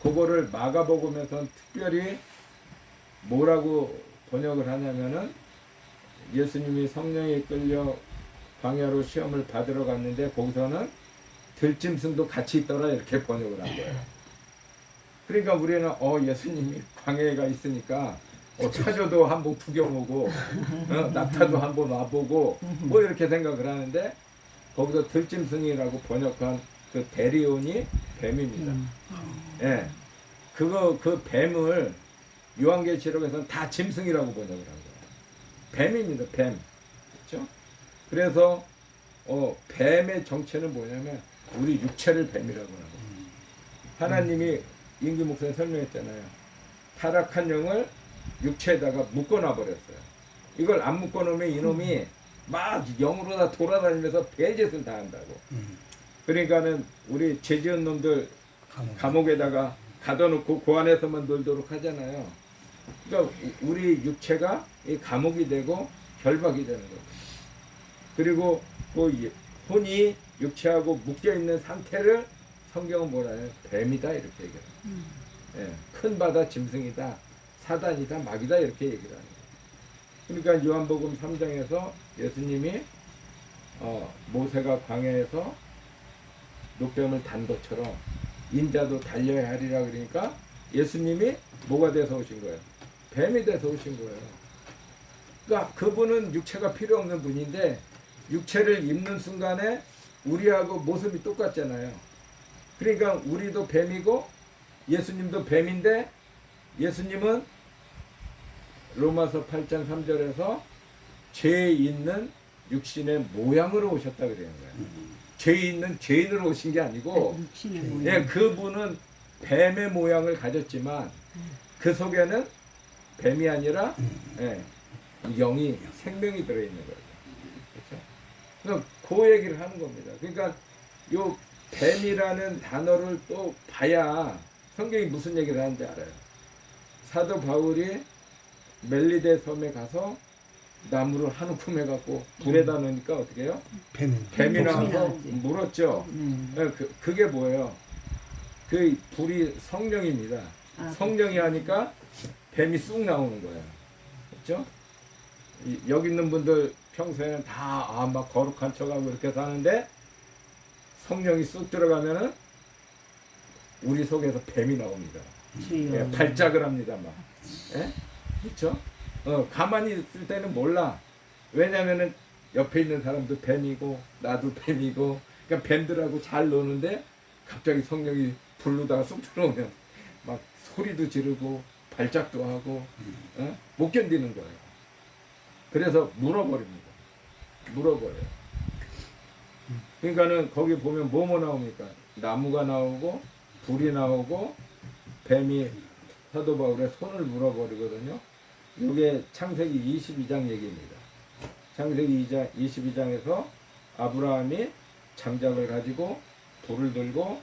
그거를 마가복음에서는 특별히 뭐라고 번역을 하냐면은 예수님이 성령에 이끌려 광야로 시험을 받으러 갔는데 거기서는 들짐승도 같이 있더라 이렇게 번역을 한 거예요. 그러니까 우리는 예수님이 광야에 가 있으니까 차저도 한번 구경오고 낙타도 한번 와보고 뭐 이렇게 생각을 하는데 거기서 들짐승이라고 번역한 그 데리온이 뱀입니다. 예, 그 뱀을 요한계시록에서는 다 짐승이라고 번역을 한 거예요. 뱀입니다, 뱀. 그렇죠? 그래서 뱀의 정체는 뭐냐면 우리 육체를 뱀이라고 하는 거예요. 하나님이 임기 목사님 설명했잖아요. 타락한 영을 육체에다가 묶어놔 버렸어요. 이걸 안 묶어놓으면 이놈이 막 영으로 다 돌아다니면서 별짓을 다 한다고. 그러니까는 우리 죄 지은 놈들 감옥에다가 가둬놓고 그 안에서만 놀도록 하잖아요. 그러니까 우리 육체가 이 감옥이 되고 결박이 되는 거죠. 그리고 그 혼이 육체하고 묶여있는 상태를 성경은 뭐라 해요? 뱀이다 이렇게 얘기해요. 예, 큰 바다 짐승이다, 사단이다, 마귀다 이렇게 얘기를 하는 거예요. 그러니까 요한복음 3장에서 예수님이 모세가 광야에서 노뱀을 단 것처럼 인자도 달려야 하리라 그러니까 예수님이 뭐가 돼서 오신 거예요? 뱀이 돼서 오신 거예요. 그러니까 그분은 육체가 필요 없는 분인데 육체를 입는 순간에 우리하고 모습이 똑같잖아요. 그러니까 우리도 뱀이고 예수님도 뱀인데 예수님은 로마서 8장 3절에서 죄 있는 육신의 모양으로 오셨다 그러는 거예요. 죄 있는 죄인으로 오신 게 아니고 예, 그분은 뱀의 모양을 가졌지만 그 속에는 뱀이 아니라 예, 영이 생명이 들어있는 거예요. 그렇죠? 그래서 그 얘기를 하는 겁니다. 그러니까 요 뱀이라는 단어를 또 봐야 성경이 무슨 얘기를 하는지 알아요. 사도 바울이 멜리데 섬에 가서 나무를 한 움큼 해갖고 불에다 넣으니까 어떻게 해요? 뱀이 나와서 물었죠. 그게 뭐예요? 그 불이 성령입니다. 성령이 하니까 뱀이 쑥 나오는 거예요. 그렇죠? 여기 있는 분들 평소에는 다 막 거룩한 척하고 이렇게 사는데 성령이 쑥 들어가면은 우리 속에서 뱀이 나옵니다. 예, 발작을 합니다, 막. 예? 그렇죠? 가만히 있을 때는 몰라. 왜냐면은 옆에 있는 사람도 뱀이고 나도 뱀이고 그러니까 뱀들하고 잘 노는데 갑자기 성령이 부르다가 쑥 들어오면 막 소리도 지르고 발작도 하고 못 견디는 거예요. 그래서 물어버립니다. 물어버려요. 그러니까는 거기 보면 뭐뭐 나옵니까? 나무가 나오고 불이 나오고 뱀이 사도 바울의 손을 물어버리거든요. 이게 창세기 22장 얘기입니다. 창세기 22장에서 아브라함이 장작을 가지고 불을 들고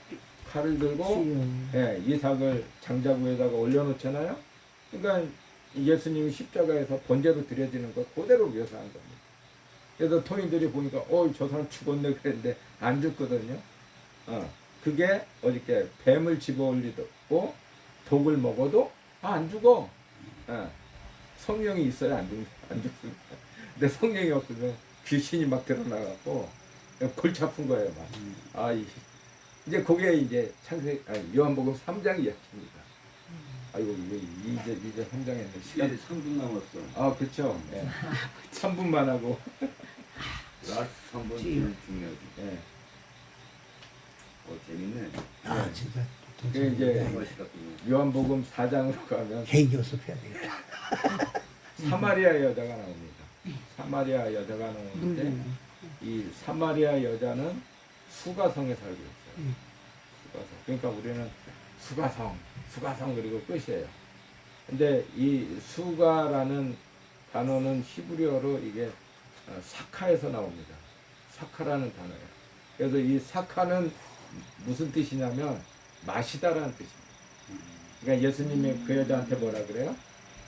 칼을 들고 예, 이삭을 장작 위에다가 올려놓잖아요. 그러니까 예수님이 십자가에서 번제로 드려지는 거 그대로 묘사한 겁니다. 그래서 토인들이 보니까 저 사람 죽었네 그랬는데 안 죽거든요. 그게 어저께 뱀을 집어올리고 독을 먹어도 안 죽어. 성령이 있어야 안 죽습니다. 근데 성령이 없으면 귀신이 막 드러나갖고 골치 아픈 거예요. 막. 이제 그게 이제 요한복음 3장 이야기입니다. 아이고 이제 3장 했네. 시간 3분 남았어. 그렇죠. 예. 3분만 하고. 라스트 3분 제일 중요하지. 예. 재밌네. 아 진짜 그 이제 맛있다. 요한복음 4장으로 가면 개인 교습해야 되겠다. 사마리아 여자가 나옵니다. 사마리아 여자가 나오는데 이 사마리아 여자는 수가성에 살고 있어요. 수가성. 그러니까 우리는 수가성 그리고 끝이에요. 근데 이 수가라는 단어는 히브리어로 이게 사카에서 나옵니다. 사카라는 단어예요. 그래서 이 사카는 무슨 뜻이냐면 마시다라는 뜻입니다. 그러니까 예수님이 그 여자한테 뭐라 그래요?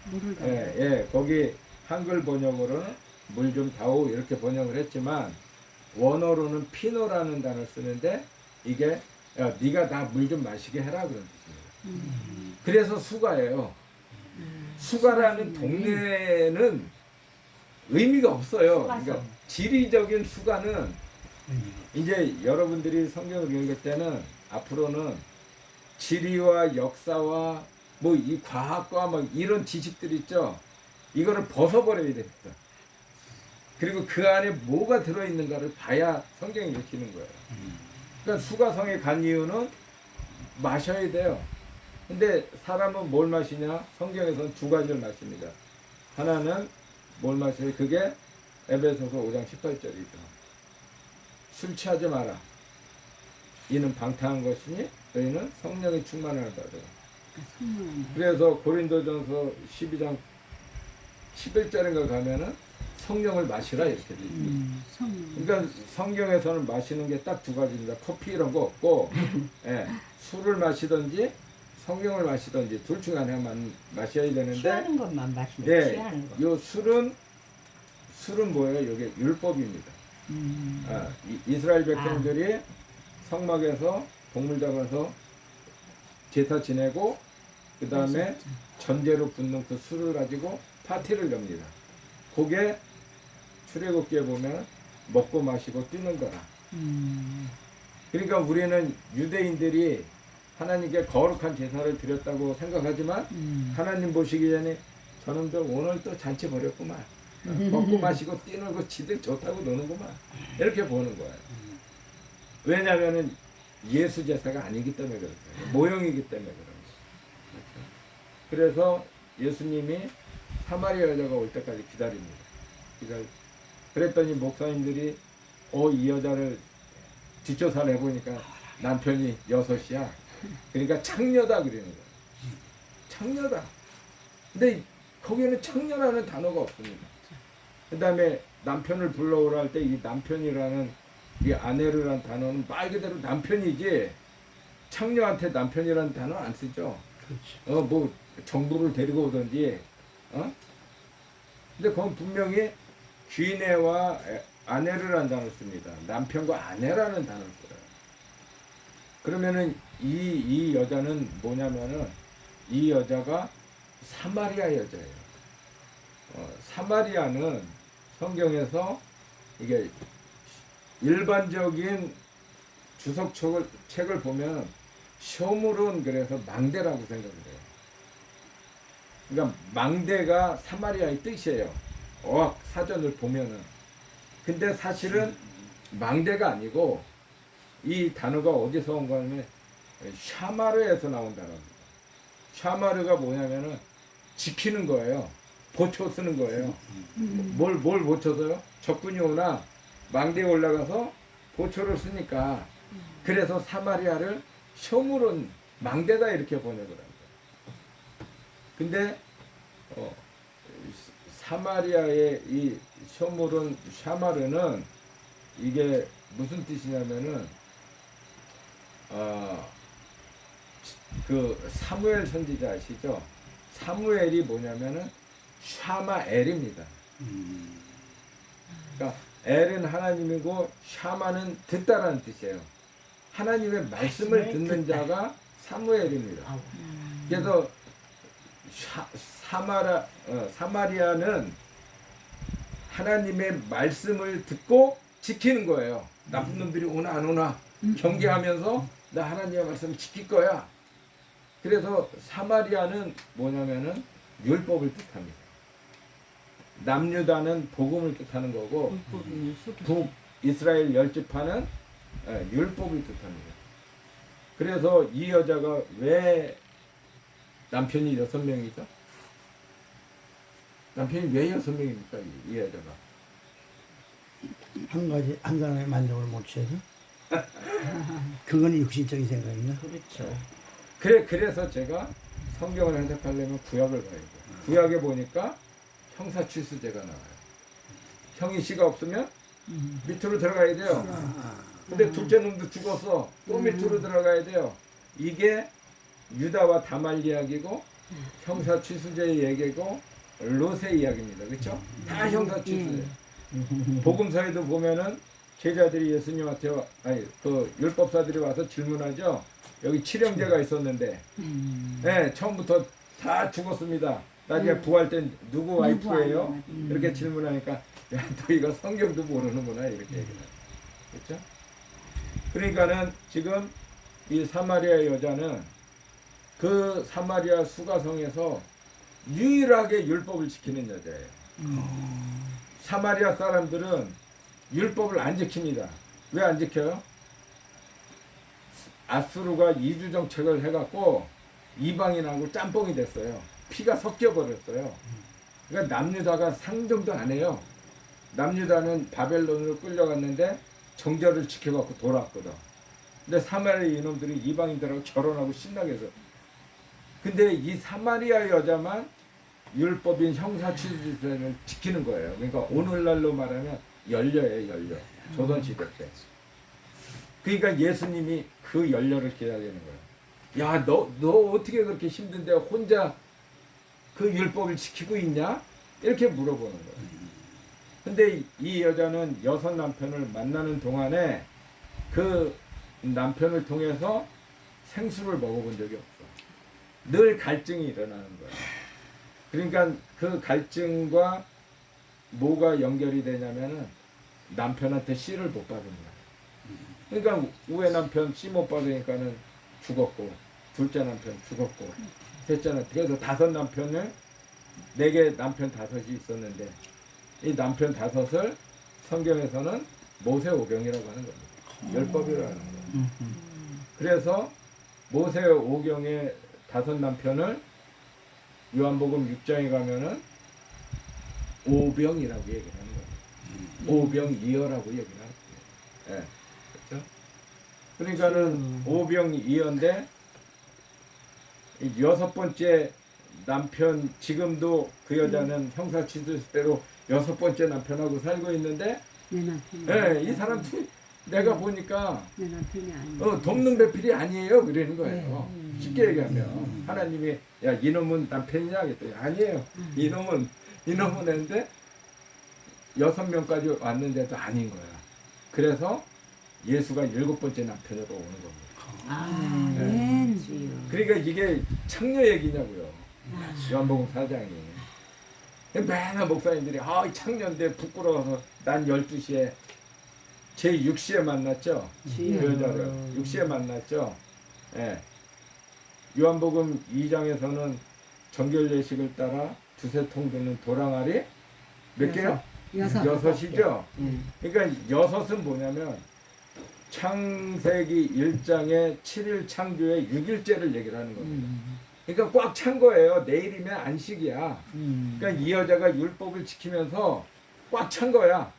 물을 다. 거기 한글 번역으로는 물 좀 다오 이렇게 번역을 했지만 원어로는 피노라는 단어를 쓰는데 이게 네가 나 물 좀 마시게 해라 그런 뜻입니다. 그래서 수가예요. 수가라는 동네는 의미가 없어요. 그러니까 지리적인 수가는 이제 여러분들이 성경을 읽을 때는 앞으로는 지리와 역사와 뭐 이 과학과 막 이런 지식들 있죠. 이거를 벗어버려야 됩니다. 그리고 그 안에 뭐가 들어있는가를 봐야 성경이 읽히는 거예요. 그러니까 수가성에 간 이유는 마셔야 돼요. 근데 사람은 뭘 마시냐? 성경에서는 두 가지를 마십니다. 하나는 뭘 마셔요? 그게 에베소서 5장 18절이죠. 술 취하지 마라. 이는 방탕한 것이니 너희는 성령의 충만을 받으라. 그래서 고린도전서 12장 11절인가 가면은 성령을 마시라 이렇게 돼 있습니다. 그러니까 성경에서는 마시는 게 딱 두 가지입니다. 커피 이런 거 없고 술을 마시든지 성령을 마시든지 둘 중 하나만 마셔야 되는데 취하는 것만 마시면 취하는 거. 요 술은 뭐예요? 이게 율법입니다. 이스라엘 백성들이 성막에서 동물 잡아서 제사 지내고 그 다음에 전제로 붓는 그 술을 가지고 파티를 엽니다. 그게 출애굽기에 보면 먹고 마시고 뛰는 거라. 그러니까 우리는 유대인들이 하나님께 거룩한 제사를 드렸다고 생각하지만 하나님 보시기 전에 저놈들 오늘 또 잔치 벌였구만. 먹고 마시고 뛰는 거 지들 좋다고 노는구만. 이렇게 보는 거예요. 왜냐하면 예수 제사가 아니기 때문에 그렇어요. 모형이기 때문에 그런 거예요. 그래서 예수님이 사마리아 여자가 올 때까지 기다립니다. 그랬더니 목사님들이 이 여자를 뒷조사를 해보니까 남편이 6이야. 그러니까 창녀다 그러는 거예요. 창녀다. 근데 거기에는 창녀라는 단어가 없습니다. 그 다음에 남편을 불러오라 할 때 이 남편이라는 이 아내르라는 단어는 말 그대로 남편이지 창녀한테 남편이라는 단어 안 쓰죠. 그렇지. 뭐 정부를 데리고 오든지 근데 그건 분명히 귀내와 아내르라는 단어를 씁니다. 남편과 아내라는 단어를 써요. 그러면은 이 여자는 뭐냐면은 이 여자가 사마리아 여자예요. 사마리아는 성경에서 이게 일반적인 주석책을 보면 쇼물은 그래서 망대라고 생각을 해요. 그러니까 망대가 사마리아의 뜻이에요. 사전을 보면은. 근데 사실은 망대가 아니고 이 단어가 어디서 온 거냐면 샤마르에서 나온 단어입니다. 샤마르가 뭐냐면은 지키는 거예요. 보초 쓰는 거예요. 뭘 보초서요? 적군이 오나 망대에 올라가서 고초를 쓰니까 그래서 사마리아를 셔물은 망대다 이렇게 번역을 합니다. 근데 사마리아의 이 셔물은 샤마르는 이게 무슨 뜻이냐면은 그 사무엘 선지자 아시죠? 사무엘이 뭐냐면은 샤마엘입니다. 그러니까 엘은 하나님이고 샤마는 듣다라는 뜻이에요. 하나님의 말씀을 듣는 자가 사무엘입니다. 그래서 사마리아는 하나님의 말씀을 듣고 지키는 거예요. 나쁜 놈들이 오나 안 오나 경계하면서 나 하나님의 말씀을 지킬 거야. 그래서 사마리아는 뭐냐면은 율법을 뜻합니다. 남유다는 복음을 뜻하는 거고 북 이스라엘 열지파는 율법을 뜻합니다. 그래서 이 여자가 왜 남편이 6명이죠? 남편이 왜 6명입니까? 이 여자가 한 사람의 만족을 못 취해서 그건 육신적인 생각인가? 그렇죠. 그래서 제가 성경을 해석하려면 구약을 봐야 돼요. 구약에 보니까 형사취수제가 나와요. 형이 씨가 없으면 밑으로 들어가야 돼요. 근데 둘째 놈도 죽었어. 또 밑으로 들어가야 돼요. 이게 유다와 다말 이야기고 형사취수제의 얘기고 롯의 이야기입니다. 그렇죠? 다 형사취수제. 복음서에도 보면은 제자들이 예수님한테 그 율법사들이 와서 질문하죠. 여기 칠형제가 있었는데, 네, 처음부터 다 죽었습니다. 나중에 부활 때 누구 와이프예요? 이렇게 질문하니까 야, 너 이거 성경도 모르는구나 이렇게 얘기해요. 그렇죠? 그러니까는 지금 이 사마리아 여자는 그 사마리아 수가성에서 유일하게 율법을 지키는 여자예요. 사마리아 사람들은 율법을 안 지킵니다. 왜 안 지켜요? 아수르가 이주 정책을 해갖고 이방인하고 짬뽕이 됐어요. 피가 섞여 버렸어요. 그러니까 남유다가 상종도 안 해요. 남유다는 바벨론으로 끌려갔는데 정절을 지켜갖고 돌아왔거든. 근데 사마리아 이놈들이 이방인들하고 결혼하고 신나게 해서. 근데 이 사마리아 여자만 율법인 형사취수제를 지키는 거예요. 그러니까 오늘날로 말하면 연려예요, 연려. 조선시대 때. 그러니까 예수님이 그 연려를 기다리는 거예요. 야, 너 어떻게 그렇게 힘든데 혼자 그 율법을 지키고 있냐? 이렇게 물어보는 거예요. 근데 이 여자는 6 남편을 만나는 동안에 그 남편을 통해서 생수를 먹어본 적이 없어. 늘 갈증이 일어나는 거예요. 그러니까 그 갈증과 뭐가 연결이 되냐면은 남편한테 씨를 못 받은 거야. 그러니까 우애 남편 씨 못 받으니까는 죽었고, 둘째 남편 죽었고, 셋째 남편, 그래서 5 남편을 4개 남편 5이 있었는데 이 남편 5을 성경에서는 모세오경이라고 하는 겁니다. 율법이라고 하는 거예요. 그래서 모세오경의 5 남편을 요한복음 6장에 가면은 오병이라고 얘기를 하는 거예요. 오병이어라고 얘기를 하는 거예요. 예. 그렇죠? 그러니까는 오병이어인데 6번째 남편, 지금도 그 여자는 형사취수대로 6번째 남편하고 살고 있는데, 내 남편이 예, 이 사람 내가 보니까 내 남편이 아니야. 돕는 배필이 아니에요. 그러는 거예요. 쉽게 얘기하면 하나님이 야, 이놈은 남편이냐 그랬더니 아니에요. 이놈은 했는데 6명까지 왔는데도 아닌 거야. 그래서 예수가 7번째 남편으로 오는 겁니다. 아멘. 그러니까 이게 창녀 얘기냐고요. 요한복음 4장이. 맨날 목사님들이 이 창녀인데 부끄러워서 난 12시에 제 6시에 만났죠. 그 여자를 6시에 만났죠. 예. 요한복음 2장에서는 정결 예식을 따라 2-3통 드는 도랑알이 몇 개요? 6이죠. 그러니까 6은 뭐냐면 창세기 1장의 7일 창조의 6일째를 얘기를 하는 겁니다. 그러니까 꽉 찬 거예요. 내일이면 안식이야. 그러니까 이 여자가 율법을 지키면서 꽉 찬 거야.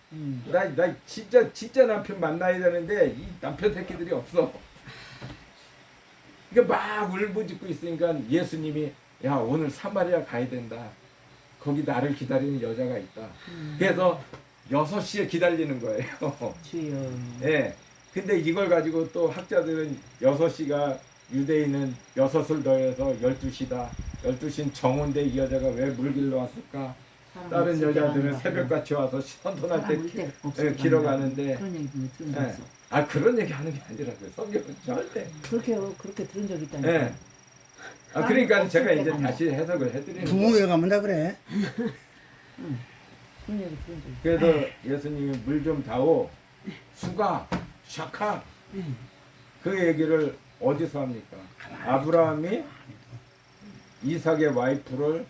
나 진짜 남편 만나야 되는데 이 남편 새끼들이 없어. 그러니까 막 울부짖고 있으니까 예수님이 야 오늘 사마리아 가야 된다. 거기 나를 기다리는 여자가 있다. 그래서 6시에 기다리는 거예요. 주여. 예. 근데 이걸 가지고 또 학자들은 6시가 유대인은 6을 더해서 12시다. 12시는 정오인데 이 여자가 왜 물 길러 왔을까? 다른 여자들은 새벽같이 와서 선ton할 때 길어가는데 그런 얘기 들은 적 예. 있어. 아 그런 얘기 하는 게 아니라고요. 성경은 절대. 그렇게 들은 적 있다니까. 예. 아 그러니까 없을 제가 이제 때가 다시 해석을 해드리는 거예요. 부모에 가면 다 그래. 그런 얘기 들은 적 있어. 그래서 예수님이 물 좀 다오 수가 샤카 그 얘기를 어디서 합니까? 아브라함이 이삭의 와이프를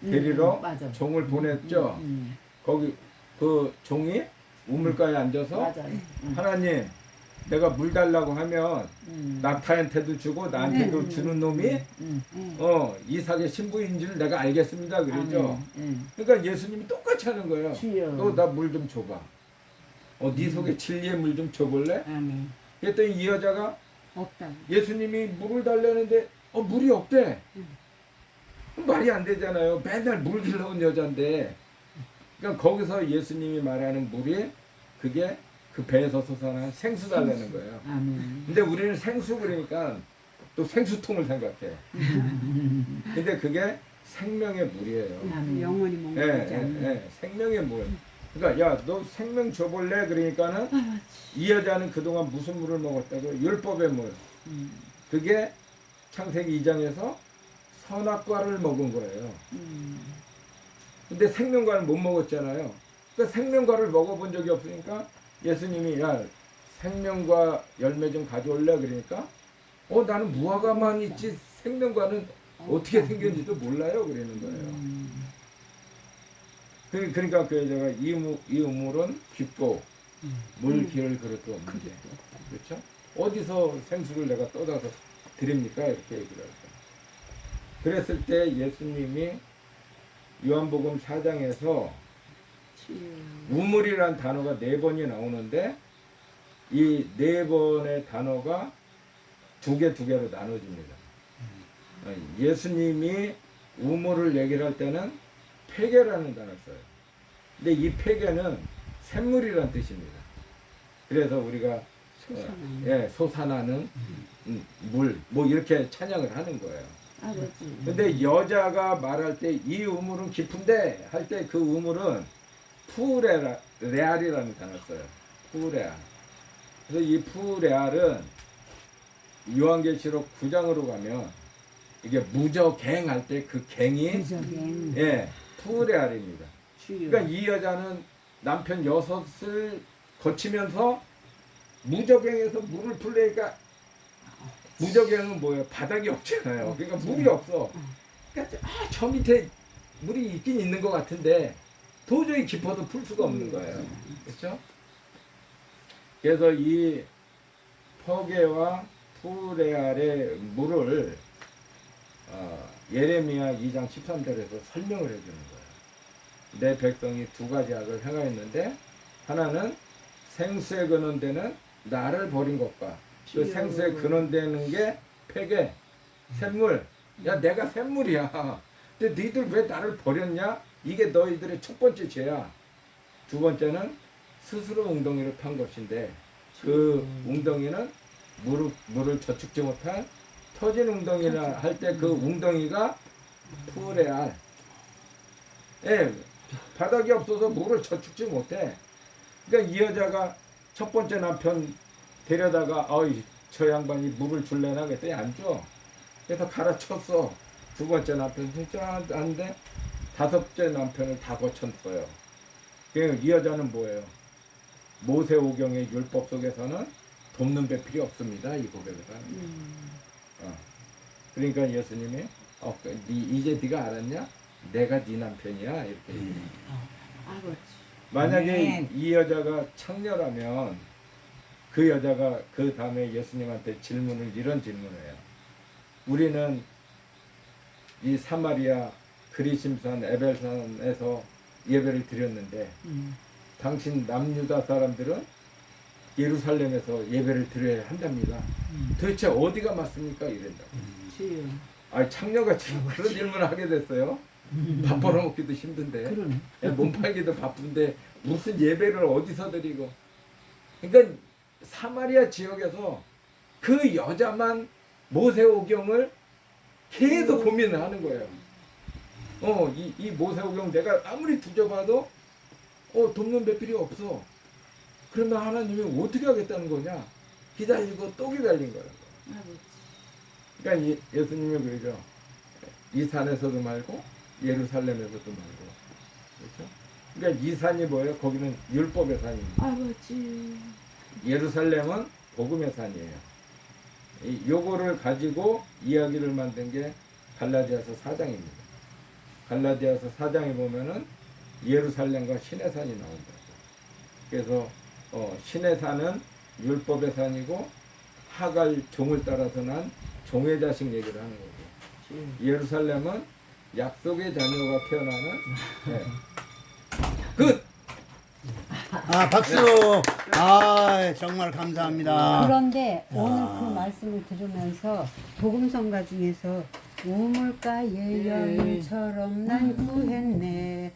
데리러 맞아. 종을 보냈죠. 거기 그 종이 우물가에 앉아서 맞아. 하나님 내가 물 달라고 하면 낙타한테도 주고 나한테도 주는 놈이 예. 이삭의 신부인 줄 내가 알겠습니다 그러죠. 그러니까 예수님이 똑같이 하는 거예요. 주여. 너 나 물 좀 줘봐. 네 속에 진리의 물 좀 줘볼래? 아멘. 그랬더니 이 여자가 없다. 예수님이 물을 달라는데 물이 없대. 말이 안 되잖아요. 맨날 물 길러온 여잔데. 그러니까 거기서 예수님이 말하는 물이 그게 그 배에서 솟아난 생수 달라는 거예요. 아멘. 근데 우리는 생수 그러니까 또 생수통을 생각해요. 근데 그게 생명의 물이에요. 아멘. 영원히 먹는 거지. 생명의 물. 그러니까 야 너 생명 줘볼래? 그러니까는 이 여자는 그동안 무슨 물을 먹었다고? 율법의 물. 그게 창세기 2장에서 선악과를 먹은 거예요. 근데 생명과를 못 먹었잖아요. 그러니까 생명과를 먹어본 적이 없으니까 예수님이 야 생명과 열매 좀 가져올래? 그러니까 나는 무화과만 있지 생명과는 어떻게 생겼는지도 몰라요. 그러는 거예요. 그러니까 그 여자가 이 우물은 깊고 물 기울 그릇도 없는데 그렇죠? 어디서 생수를 내가 떠다서 드립니까? 이렇게 얘기를 할까. 그랬을 때 예수님이 요한복음 4장에서 우물이란 단어가 4번이 나오는데 이 4번의 단어가 두 개로 나눠집니다. 예수님이 우물을 얘기를 할 때는 폐계라는 단어를 써요. 근데 이 폐계는 샘물이란 뜻입니다. 그래서 우리가 솟아나는 물, 뭐 이렇게 찬양을 하는 거예요. 아버지. 근데 여자가 말할 때 이 우물은 깊은데 할 때 그 우물은 푸레알이라는 단어를 써요. 푸레알. 그래서 이 푸레알은 요한계시록 9장으로 가면 이게 무저갱 할 때 그 갱이 무저갱. 푸레알입니다. 주여. 그러니까 이 여자는 남편 6을 거치면서 무저갱에서 물을 풀려니까 무저갱은 뭐예요? 바닥이 없잖아요. 그러니까 물이 없어. 그러니까 저 밑에 물이 있긴 있는 것 같은데 도저히 깊어서 풀 수가 없는 거예요. 그렇죠? 그래서 이 퍼게와 푸레알의 물을 예레미야 2장 13절에서 설명을 해주는 거예요. 내 백성이 2가지 악을 행하였는데 하나는 생수에 근원되는 나를 버린 것과 그 생수에 근원되는 게 폐계, 샘물. 야 내가 샘물이야. 근데 너희들 왜 나를 버렸냐? 이게 너희들의 첫 번째 죄야. 두 번째는 스스로 웅덩이를 판 것인데 그 웅덩이는 물을 저축지 못한 터진 웅덩이라 할 때 그 웅덩이가 푸레알. 바닥이 없어서 물을 저축지 못해. 그러니까 이 여자가 첫 번째 남편 데려다가 저 양반이 물을 줄래나 그랬더니 안 줘. 그래서 갈아쳤어. 두 번째 남편 진짜 안 돼. 5째 남편을 다 거쳤어요. 이 여자는 뭐예요? 모세오경의 율법 속에서는 돕는 배필이 없습니다. 이 고백을 하는. 그러니까 예수님이 이제 네가 알았냐? 내가 네 남편이야 이렇게. 아버지. 만약에 이 여자가 창녀라면 그 여자가 그 다음에 예수님한테 이런 질문을 해요. 우리는 이 사마리아 그리심산 에벨산에서 예배를 드렸는데 당신 남유다 사람들은 예루살렘에서 예배를 드려야 한답니다. 도대체 어디가 맞습니까? 이랬다. 주여. 아, 창녀같이 그런 질문을 하게 됐어요. 밥 벌어먹기도 힘든데, 그러네. 몸 팔기도 바쁜데 무슨 예배를 어디서 드리고? 그러니까 사마리아 지역에서 그 여자만 모세오경을 계속 고민을 하는 거예요. 이 모세오경 내가 아무리 뒤져봐도 돕는 배필이 없어. 그러면 하나님이 어떻게 하겠다는 거냐? 기다리고 또 기다린 거라고. 아버지. 그러니까 예수님이 그러죠. 이 산에서도 말고 예루살렘에서도 말고. 그렇죠? 그러니까 이 산이 뭐예요? 거기는 율법의 산입니다. 아버지. 예루살렘은 복음의 산이에요. 요거를 가지고 이야기를 만든 게 갈라디아서 4장입니다. 갈라디아서 4장에 보면은 예루살렘과 신의 산이 나온다. 그래서 신의 산은 율법의 산이고 하갈 종을 따라서 난 종의 자식 얘기를 하는 거고, 예루살렘은 약속의 자녀가 태어나는 끝. 아, 박수. 아, 정말 감사합니다. 그런데 오늘 그 말씀을 들으면서 복음성가 중에서 우물가의 여인처럼 난 구했네